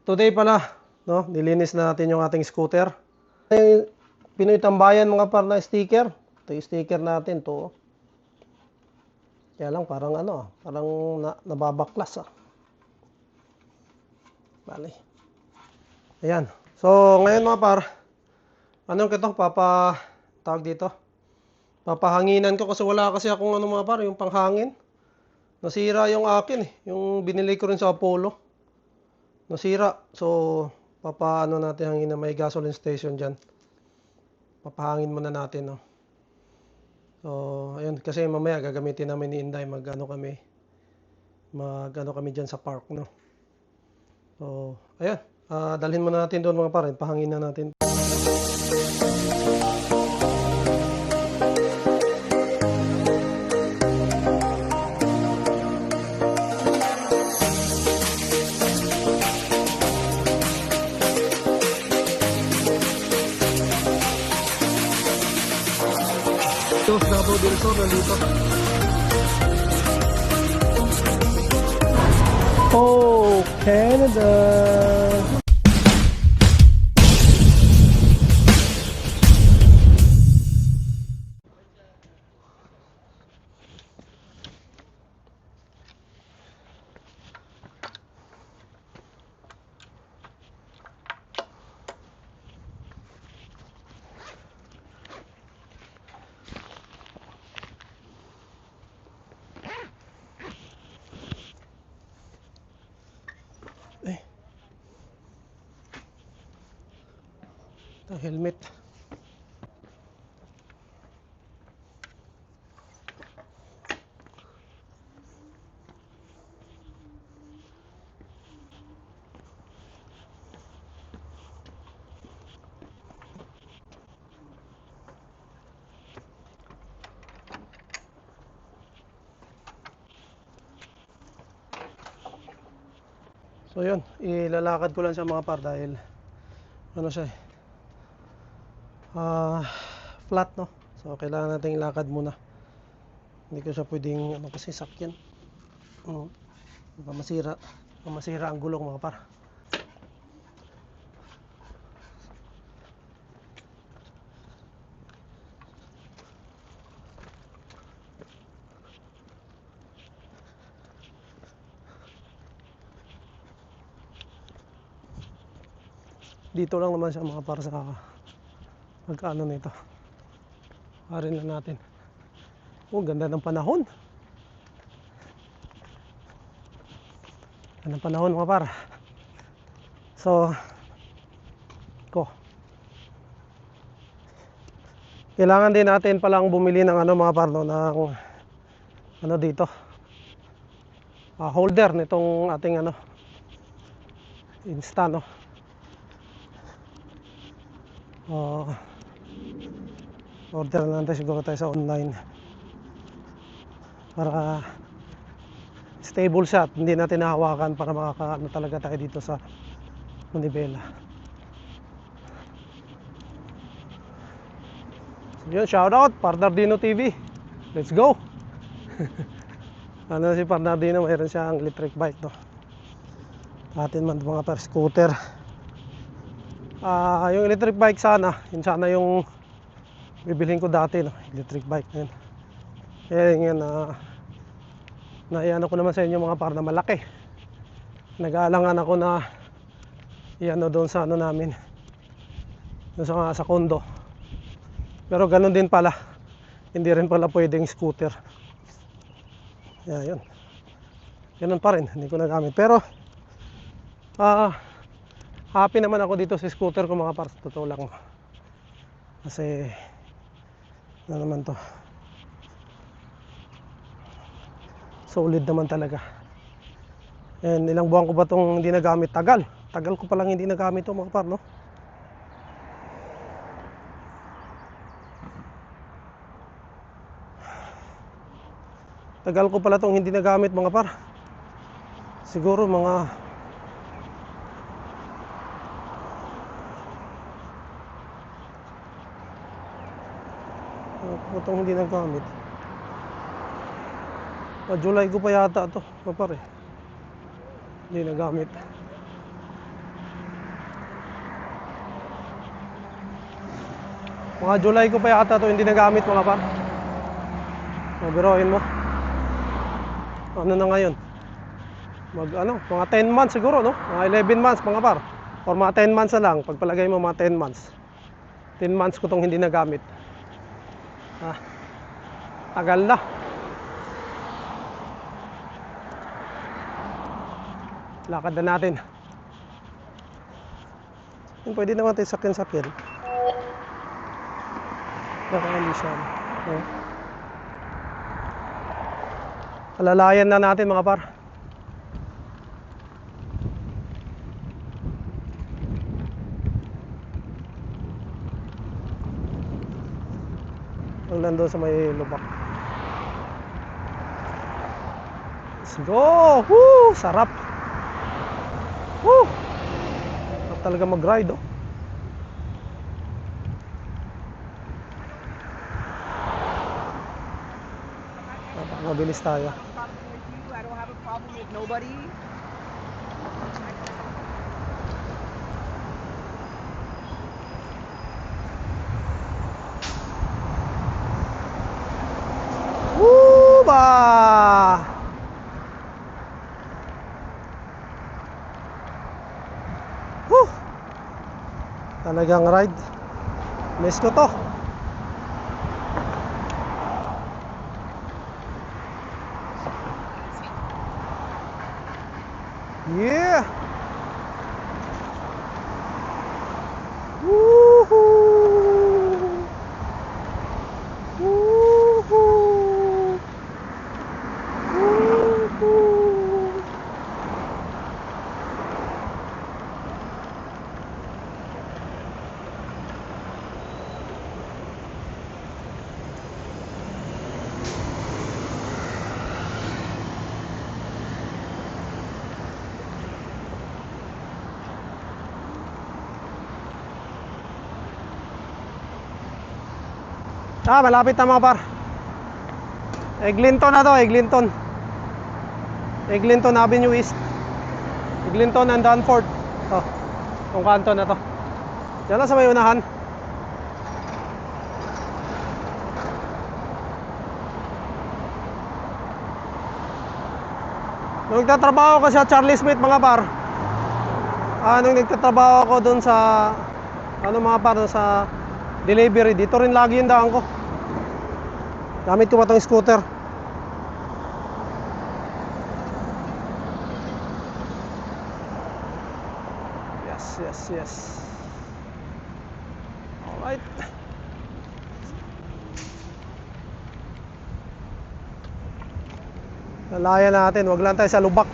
Today pala, no, nilinis na natin yung ating scooter. Yung Pinoy Tambayan mga par na sticker. Ito yung sticker natin to. Kaya lang parang parang nababaklas Bali. Ayan. So, ngayon mga par, tawag dito? Papahanginan ko kasi wala kasi akong mga par, yung panghangin. Nasira yung akin yung binili ko rin sa Apollo. Nasira. So, natin hangin na may gasoline station dyan. Papahangin muna natin, no. So, ayun. Kasi mamaya gagamitin namin ni Inday. Kami dyan sa park, no. So, ayun. Dalhin muna natin doon mga pare. Pahangin na natin. Ito, Davao del Sur, nandito. Oh, Canada! Helmet. So yun, ilalakad ko lang siya mga par dahil siya flat, no. So kailangan natin ilakad muna. Hindi ko siya pwedeng kasi sakyan. Baka masira ang gulong mga par. Dito lang naman siya mga par sa magkano nito. Harin na natin. Oh, ganda ng panahon. Ganda ng panahon mga par. So, kailangan din natin palang bumili ng mga par, no, ng dito. Holder nitong ating Insta, no. Order na natin siguro tayo sa online para stable siya at hindi natin nahawakan para makakaano talaga tayo dito sa Manibela. So yun, shoutout Parnardino TV. Let's go. Si Parnardino, mayroon siyang electric bike, no. Atin man mga par scooter. Yung electric bike sana yung bibilhin ko dati, no, electric bike na yun. Kaya yun, naiano ko naman sa inyo mga par na malaki. Nag-aalangan ako na doon sa namin, doon sa condo. Pero ganun din pala, hindi rin pala pwedeng scooter. Yun, ganun pa rin, hindi ko nagamit. Pero happy naman ako dito sa scooter ko mga par, totoo lang. Kasi naman to, solid naman talaga. And ilang buwan ko ba itong hindi nagamit? Tagal ko palang hindi nagamit ito mga par, no. Tagal ko pala itong hindi nagamit mga par. Siguro mga itong hindi nagamit. July ko pa yata ito mga par, hindi nagamit. Mga July ko pa yata to hindi nagamit mga par. Biruin mo. Ano na ngayon? Mga 10 months siguro, no? Mga 11 months mga par. Or mga 10 months na lang. Pagpalagay mo mga 10 months. 10 months ko tong hindi nagamit. Tagal na. Lakad na natin. Pwede naman tayo sakyan-sakyan. Baka hindi siya. Alalayan na natin mga par. Ang nandun sa may lubak. Let's go! Woo! Sarap! Woo! Sarap talaga mag-ride, oh. Mabilis tayo. I don't have a problem with nobody. Woo ba! Woo! Talagang ride. Miss ko to. Yeah! Woohoo! Woohoo! Woohoo! Malapit na mga par. Eglinton na to, Eglinton. Eglinton Avenue East. Eglinton and Danforth. Yung kanto na to. Diyan lang sa may unahan. Nung nagtatrabaho ko sa Charlie Smith mga par. Nung nagtatrabaho ako dun sa mga par, sa delivery, dito rin lagi yung daan ko. Gamit ko pa itong scooter. Yes. Alright. Lalayan natin, wag lang tayo sa lubak.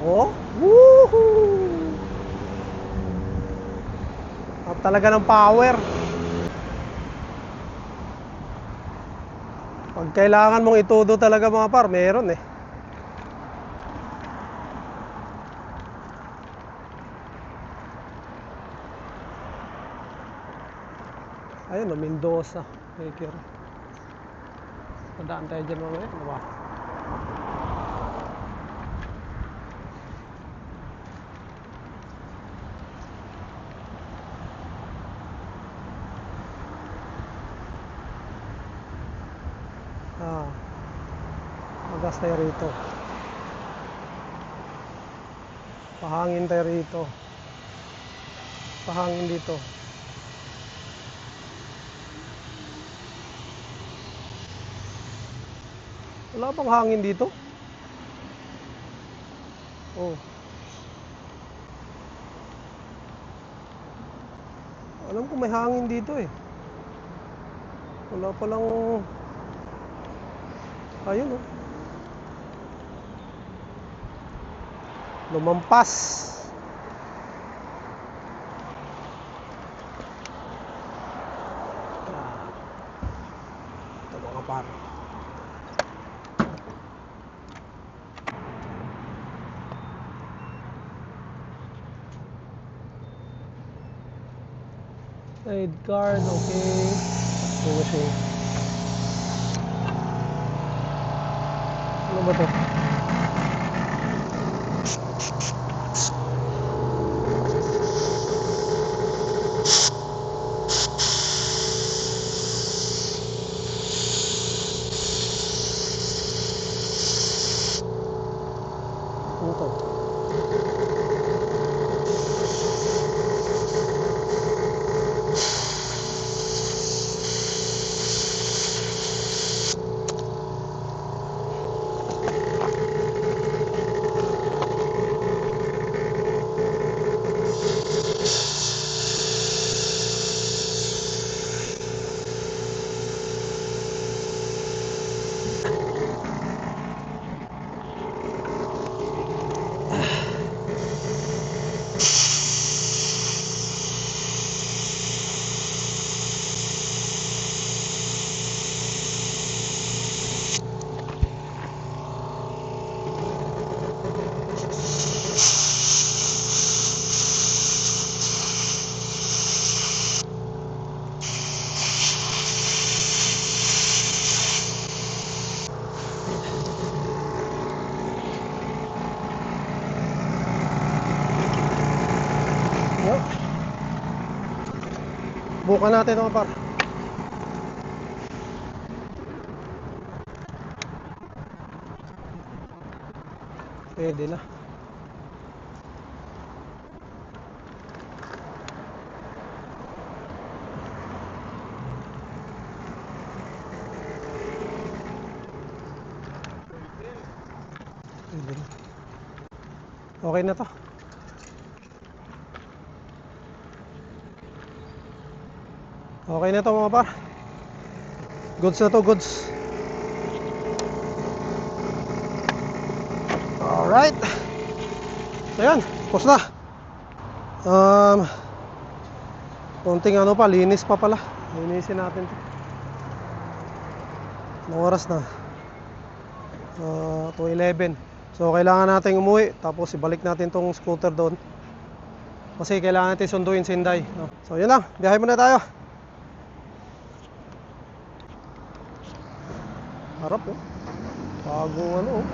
Woohoo! Talaga ng power. Pag kailangan mong itudo talaga mga par, meron eh. Ayun, Mendoza. Baker. Padaan tayo dyan mamaya. Ano ba? Magas tayo rito. Pahangin tayo rito. Pahangin dito. Wala bang hangin dito? Alam ko may hangin dito eh. Wala palang. Ayun oh. Lumampas. Ito mga par. Side guard, okay. Finishing. Ano ba ito? Ito. Yep. Bukan natin mga par. Pwede na. Pwede na. Okay na to. Okay na to mga par. Goods na to, goods. Alright. So yan, post na. Konting ano pa, linis pa pala. Linisin natin to. Anong oras na? 2:11. So kailangan natin umuwi. Tapos ibalik natin tong scooter doon. Kasi kailangan natin sunduin si Inday, no? So yun lang, biyahe muna tayo. Harap oh. Bagong ano oh.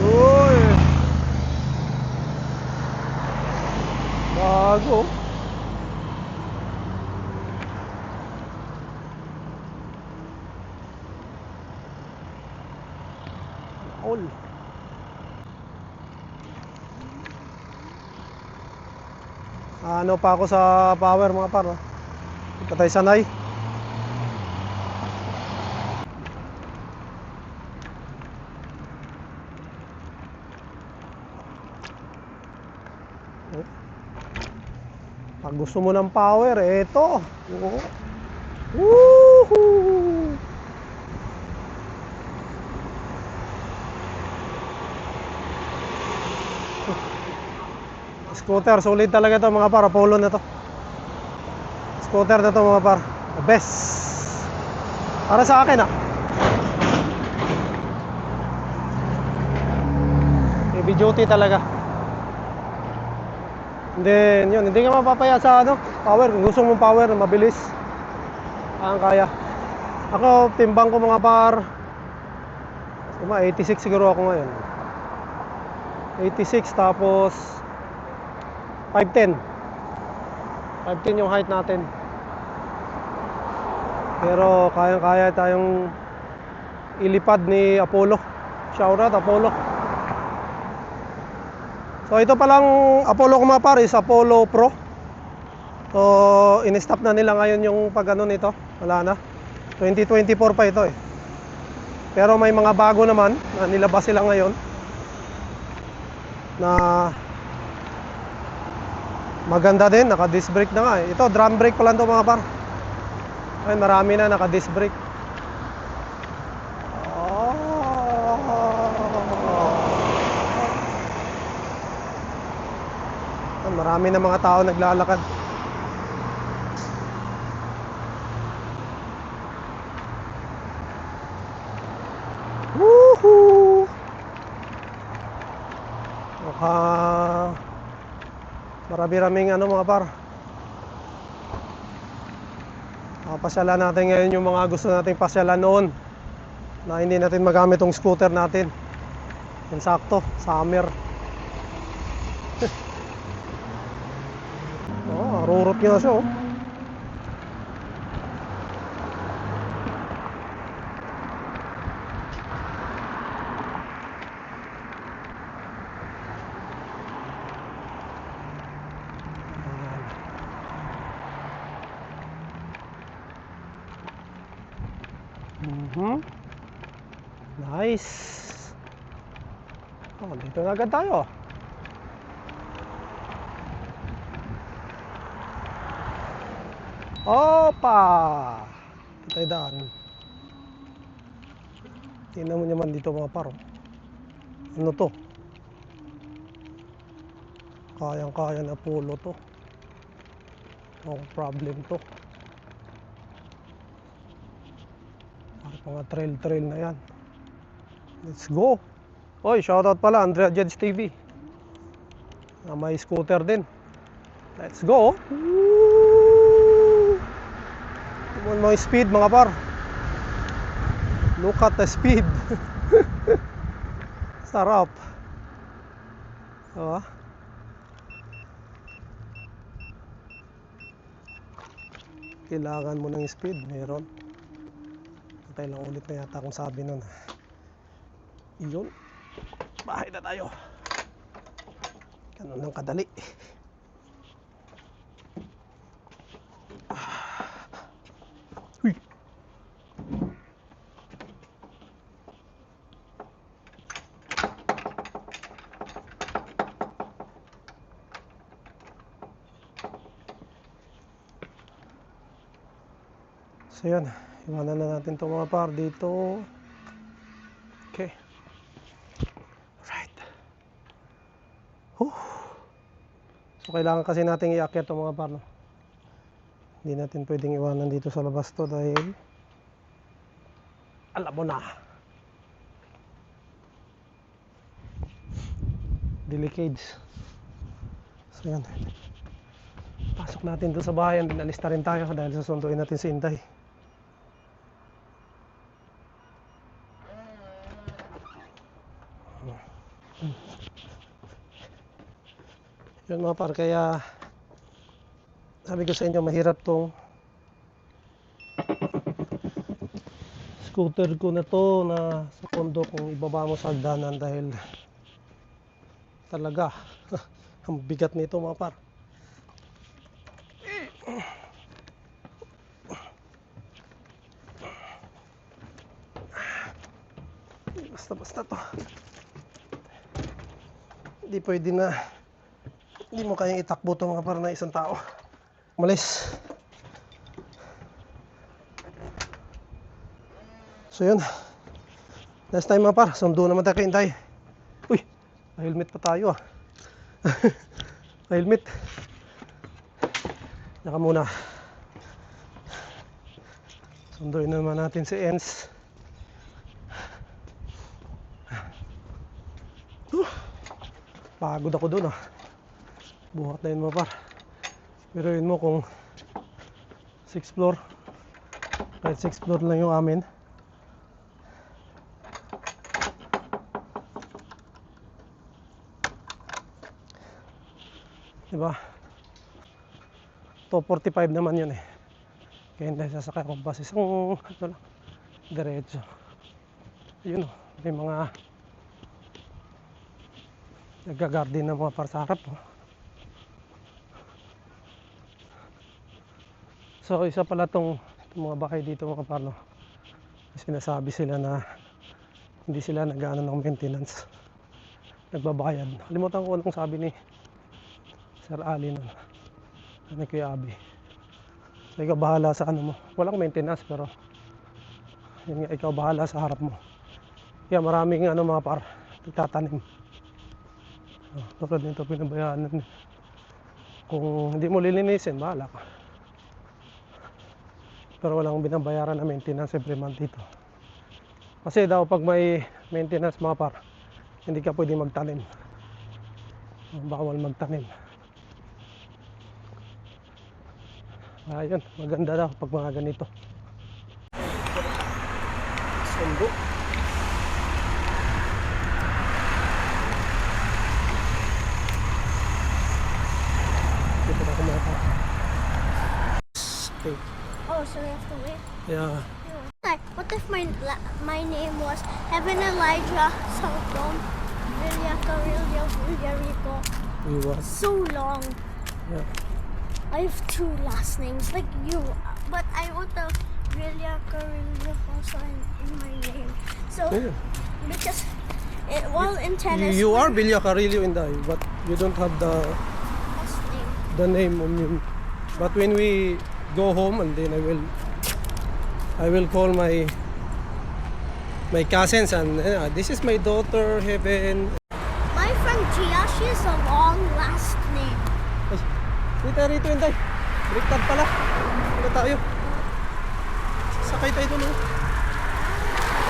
Uy. Bago. All. Ano pa ako sa power mga par, no? Hindi pa tayo sanay. Pag gusto mo ng power, eto. Woohoo! Scooter, solid talaga to mga par. Apollo na to. Scooter na to mga par. The best. Para sa akin ah. Heavy duty talaga. Then yun, hindi ka mapapaya sa ano, power. Kung gusto mong power na mabilis, ang kaya. Ako, timbang ko mga par, 86 siguro ako ngayon. 86 tapos 5'10". 5'10 yung height natin. Pero kayang-kaya tayong ilipad ni Apollo. Shoutout Apollo. So ito palang Apollo ko mga par is Apollo Pro. So in-stop na nila ngayon yung pag-ano nito. Wala na. 2024 pa ito eh. Pero may mga bago naman na nilabas sila ngayon na maganda din, naka-disc brake na nga eh. Ito drum brake pa lang to mga par. Ay marami na naka-disc brake. Marami na mga tao naglalakad. Woohoo! Marami-raming ano mga par. Pasyalan natin ngayon yung mga gusto nating pasyalan noon na hindi natin magamit tong scooter natin. Yan sakto, summer. Oh, rurot nga siya, oh. Nice. Oh, dito na agad tayo. Opa! Ito tayo daan. Tingnan mo naman dito mga paro. Ano to? Kayang-kaya na pulo to. No problem to. Mga trail na yan. Let's go. Oy, shoutout pala Andrea Jeds TV. May scooter din. Let's go. Tingnan mo yung speed mga par. Look at the speed. Sarap. Diba? Kailangan mo ng speed. Meron. Patay lang ulit na yata kung sabi nun. Iyon. Bahay na tayo. Ganun lang kadali. Uy. So yan. Iwanan na natin itong mga par dito. Okay. Right. So kailangan kasi natin iakyat itong mga par, no? Hindi natin pwedeng iwanan dito sa labas to dahil alam mo na. Delicades. So yan. Pasok natin doon sa bahay. Binalista rin tayo dahil susunduin natin si Inday. Yun mga par, kaya sabi ko sa inyo mahirap tong scooter ko na to na sa kondo kung ibaba mo sa hagdanan dahil talaga ang bigat nito mga par. Basta to hindi pwede na hindi mo kayang itakbo ito mga par na isang tao. Malis. So yun, last time mga par, sundo naman tayo kay Inday. Uy, helmet pa tayo ah. Helmet. Naka muna. Sunduin naman natin si Ens. Pagod ako dun ah. Buhat na yun mo par. Pero yun mo kung 6th floor, kahit 6th floor lang yung amin, diba? 245 naman yun eh. Kaya hindi sasakay akong bus. Isang ano lang, diretso. Yun o, may mga nagga-garden na mga par sa harap oh. So isa pala itong mga bahay dito mga par, no? Sinasabi sila na hindi sila nag-ano ng maintenance, nagbabayad. Kalimutan ko anong sabi ni Sir Ali nun, ni Kuya Abi. So ikaw bahala sa ano mo, walang maintenance pero yun nga, ikaw bahala sa harap mo. Kaya maraming ano mga par, nagtatanim. Tulad nito pinabayaan nun. Kung hindi mo lilinisin, bahala ka. Pero walang binabayaran na maintenance every month dito. Kasi daw pag may maintenance mga par, hindi ka pwede magtanim. Bawal magtanim. Ayun, maganda daw pag mga ganito. Sundo. Oh, so we have to wait. Yeah. Like, what if my name was Heaven Elijah Salcom Villa Carrillo Villarico? We was. So long. Yeah. I have two last names like you, but I want the Villa Carrillo also in my name. So Yeah. because while in tennis, You are Villa Carrillo Inday, but you don't have last name. the name on you. But when we go home, and then I will call my cousins, and this is my daughter Heaven. My friend Gia, she has a long last name. Ay, dito rito Inday. Baliktad pala. Ano tayo? Sakay tayo doon. Oh.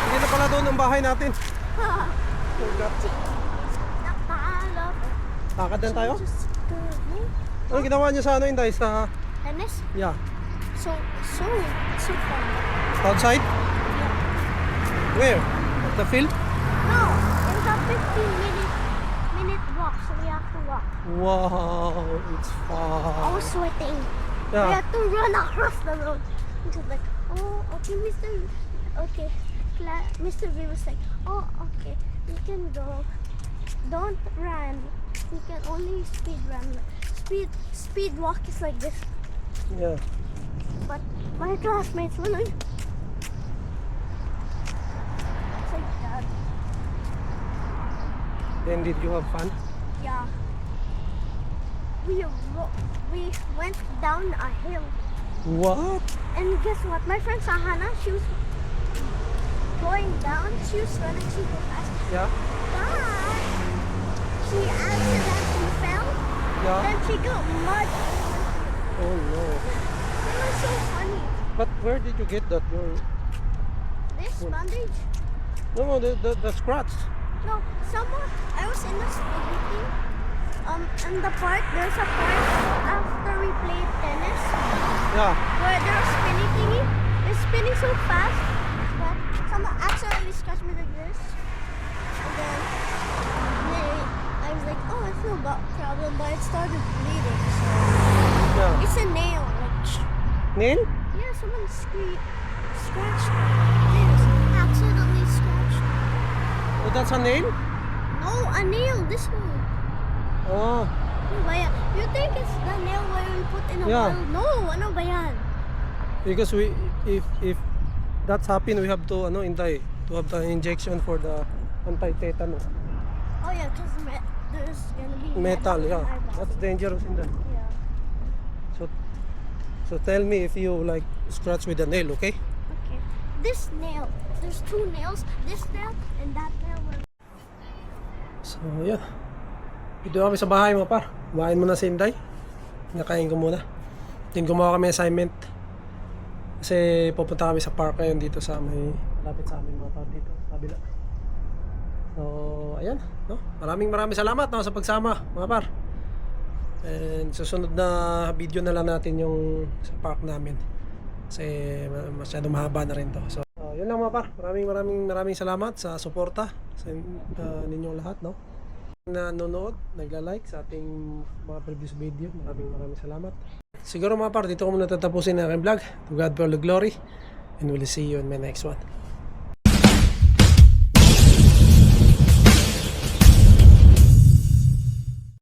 Hindi na pala doon ang bahay natin. Forgot. Nakaalap. Lakad din tayo? Just Ano ginawa niyo sa ano Inday? Sa, tennis. yeah, So fun. outside? Yeah. Where? At the field? No, it's a 15-minute walk, so we have to walk. Wow, it's I fun. was sweating. We Yeah. had to run across the road. He was like, oh, okay, Mr. Okay. Mr. V was like, oh, okay, you can go. Don't run. You can only speed run. Speed walk is like this. Yeah. But my classmates, when it's like that. Then did you have fun? Yeah. We went down a hill. What? And guess what? My friend Sahana, she was going down. She was running super fast. Yeah. But she accidentally fell. Yeah. Then she got mud. Oh no. It was so funny. But where did you get that? This bandage? No, the scratch. No, someone. I was in the skating. In the park. There's a park after we played tennis Yeah. where there's spinning thingy. It's spinning so fast that someone accidentally scratched me like this. And then I was like, oh, it's no problem, but it started bleeding. So Yeah. it's a nail. Like, Nail? yeah, someone scratched me. This accidentally scratched me. Oh, that's a nail? No, a nail. This one. Oh. Ano ba yan? You think it's the nail where we put in a Yeah. bottle? No, ano ba yan? Because if that's happened, we have to to have the injection for the anti-tetanus. Oh yeah, because there's gonna be Metal, in yeah. my body. That's dangerous in that. Yeah. So tell me if you like scratch with a nail, okay? Okay. This nail. There's two nails. This nail and that nail. So yeah. Dito kami sa bahay mo par. Kumain mo na si Inday. Nakain ko muna. Then gumawa kami assignment. Kasi pupunta kami sa park ngayon dito sa may lapit sa amin mga par dito sa kabila. So ayan, no? Maraming salamat no, sa pagsama mga par. And susunod na video na lang natin yung sa park namin. Kasi masyado mahaba na rin to. So yun lang mga par. Maraming salamat sa suporta sa ninyong lahat, no? Na nanonood, nagla-like sa ating mga previous video. Maraming salamat. Siguro mga par, dito ko muna tatapusin ang aking vlog. To God be all the glory, and we'll see you in my next one.